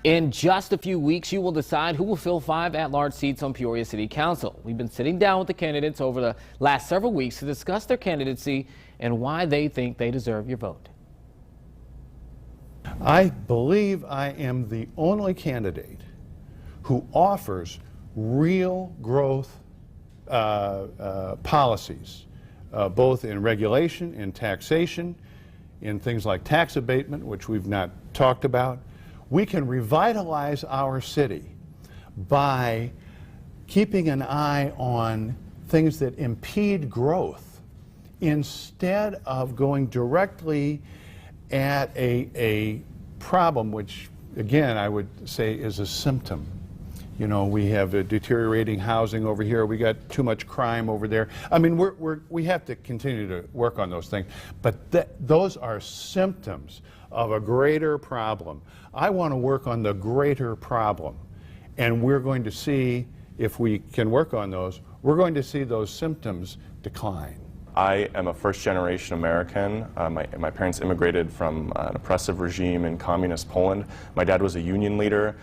In just a few weeks, you will decide who will fill 5 at-large seats on Peoria City Council. We've been sitting down with the candidates over the last several weeks to discuss their candidacy and why they think they deserve your vote. I believe I am the only candidate who offers real growth policies, both in regulation, in taxation, in things like tax abatement, which we've not talked about. We can revitalize our city by keeping an eye on things that impede growth instead of going directly at a problem, which again I would say is a symptom. You know, we have a deteriorating housing over here, we got too much crime over there. I mean, we have to continue to work on those things, but those are symptoms of a greater problem. I want to work on the greater problem, and we're going to see, if we can work on those, we're going to see those symptoms decline. I am a first-generation American. My parents immigrated from an oppressive regime in communist Poland. My dad was a union leader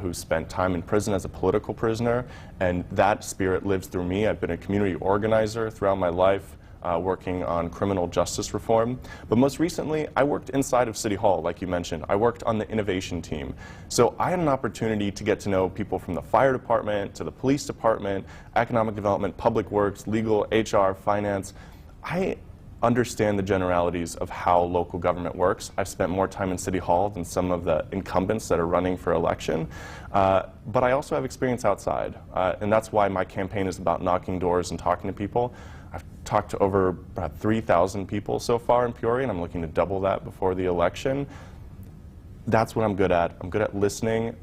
who spent time in prison as a political prisoner, and that spirit lives through me. I've been a community organizer throughout my life, working on criminal justice reform. But most recently, I worked inside of City Hall, like you mentioned. I worked on the innovation team. So I had an opportunity to get to know people from the fire department to the police department, economic development, public works, legal, HR, finance. I understand the generalities of how local government works. I've spent more time in City Hall than some of the incumbents that are running for election. But I also have experience outside. And that's why my campaign is about knocking doors and talking to people. I've talked to over about 3,000 people so far in Peoria, and I'm looking to double that before the election. That's what I'm good at. I'm good at listening.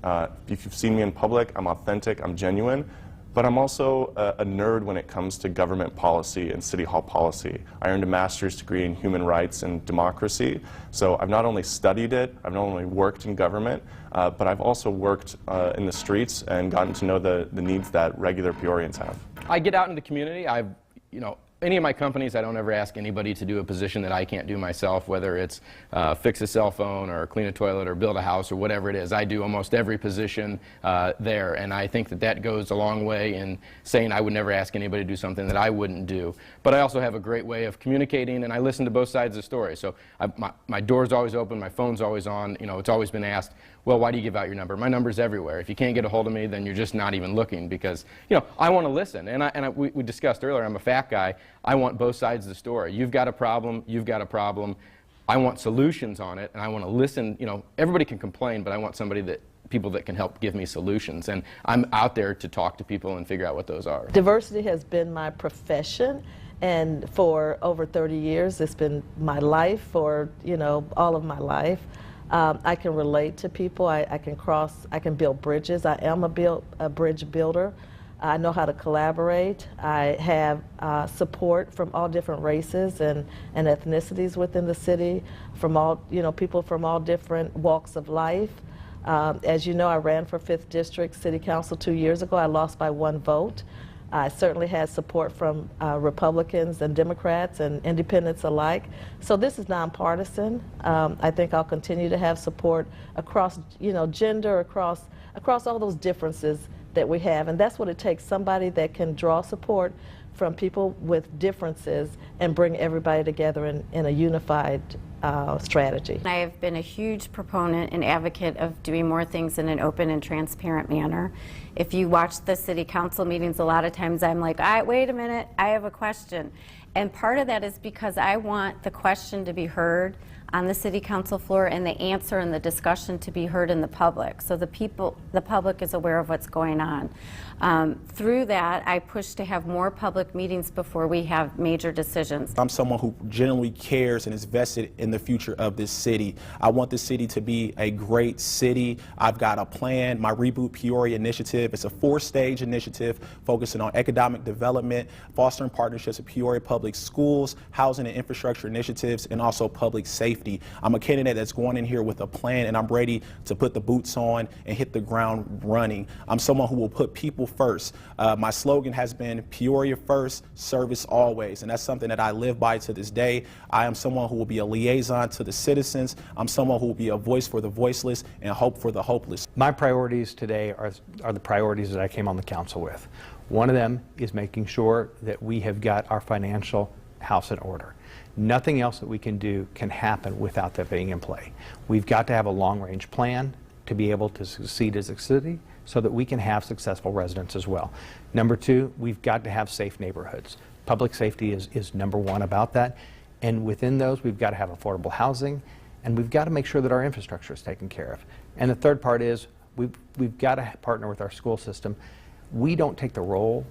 If you've seen me in public, I'm authentic, I'm genuine. But I'm also a nerd when it comes to government policy and City Hall policy. I earned a master's degree in human rights and democracy. So I've not only studied it, I've not only worked in government, but I've also worked in the streets and gotten to know the needs that regular Peorians have. I get out in the community. Any of my companies, I don't ever ask anybody to do a position that I can't do myself, whether it's fix a cell phone or clean a toilet or build a house or whatever it is. I do almost every position there, and I think that goes a long way in saying I would never ask anybody to do something that I wouldn't do. But I also have a great way of communicating, and I listen to both sides of the story. So my door's always open, my phone's always on. You know, it's always been asked, well, why do you give out your number? My number's everywhere. If you can't get a hold of me, then you're just not even looking, because, you know, I want to listen. And we discussed earlier, I'm a fact guy. I want both sides of the story. You've got a problem, you've got a problem. I want solutions on it, and I want to listen. You know, everybody can complain, but I want people that can help give me solutions. And I'm out there to talk to people and figure out what those are. Diversity has been my profession, and for over 30 years, it's been my life for, you know, all of my life. I can relate to people. I can build bridges. I am a bridge builder. I know how to collaborate. I have support from all different races and ethnicities within the city, from all, you know, people from all different walks of life. As you know, I ran for 5th District City Council 2 years ago. I lost by 1 vote. I certainly had support from Republicans and Democrats and independents alike. So this is nonpartisan. I think I'll continue to have support across, you know, gender, across all those differences that we have. And that's what it takes, somebody that can draw support from people with differences and bring everybody together in a unified strategy. I have been a huge proponent and advocate of doing more things in an open and transparent manner. If you watch the city council meetings, a lot of times I'm like, wait a minute, I have a question. And part of that is because I want the question to be heard on the city council floor and the answer and the discussion to be heard in the public, so the public is aware of what's going on. Through that, I push to have more public meetings before we have major decisions. I'm someone who genuinely cares and is vested in the future of this city. I want this city to be a great city. I've got a plan. My Reboot Peoria initiative, it's a 4-stage initiative focusing on economic development, fostering partnerships with Peoria public schools, housing and infrastructure initiatives, and also public safety. safety. I'm a candidate that's going in here with a plan, and I'm ready to put the boots on and hit the ground running. I'm someone who will put people first. My slogan has been Peoria first, service always, and that's something that I live by to this day. I am someone who will be a liaison to the citizens. I'm someone who will be a voice for the voiceless and hope for the hopeless. My priorities today are the priorities that I came on the council with. One of them is making sure that we have got our financial house in order. Nothing else that we can do can happen without that being in play. We've got to have a long-range plan to be able to succeed as a city so that we can have successful residents as well. Number two, we've got to have safe neighborhoods. Public safety is number one about that. And within those, we've got to have affordable housing, and we've got to make sure that our infrastructure is taken care of. And the third part is we've got to partner with our school system. We don't take the role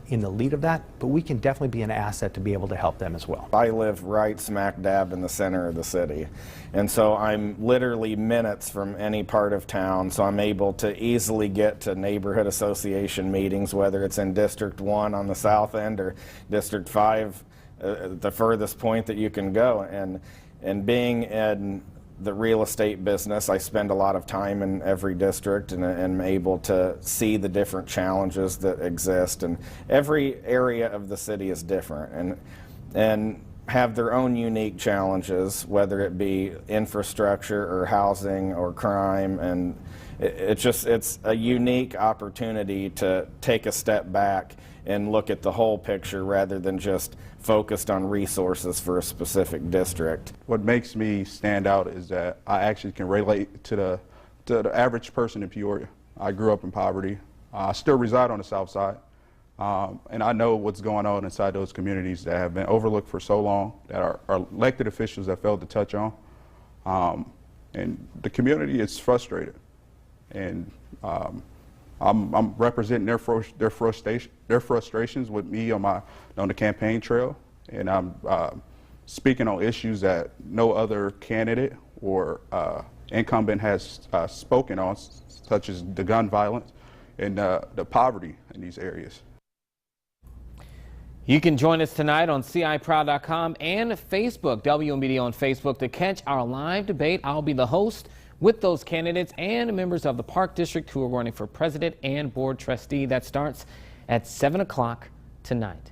in the lead of that, but we can definitely be an asset to be able to help them as well. I live right smack dab in the center of the city, and so I'm literally minutes from any part of town, so I'm able to easily get to neighborhood association meetings, whether it's in District 1 on the south end or District 5, the furthest point that you can go. And being in the real estate business, I spend a lot of time in every district and am able to see the different challenges that exist. And every area of the city is different and have their own unique challenges, whether it be infrastructure or housing or crime. And it's a unique opportunity to take a step back and look at the whole picture rather than just focused on resources for a specific district. What makes me stand out is that I actually can relate to the average person in Peoria. I grew up in poverty. I still reside on the south side, and I know what's going on inside those communities that have been overlooked for so long, that our elected officials have failed to touch on. And the community is frustrated, and I'm representing their frustrations with me on the campaign trail, and I'm speaking on issues that no other candidate or incumbent has spoken on, such as the gun violence and the poverty in these areas. You can join us tonight on CIProud.com and Facebook, WMBD on Facebook, to catch our live debate. I'll be the host with those candidates and members of the Park District who are running for president and board trustee. That starts at 7 o'clock tonight.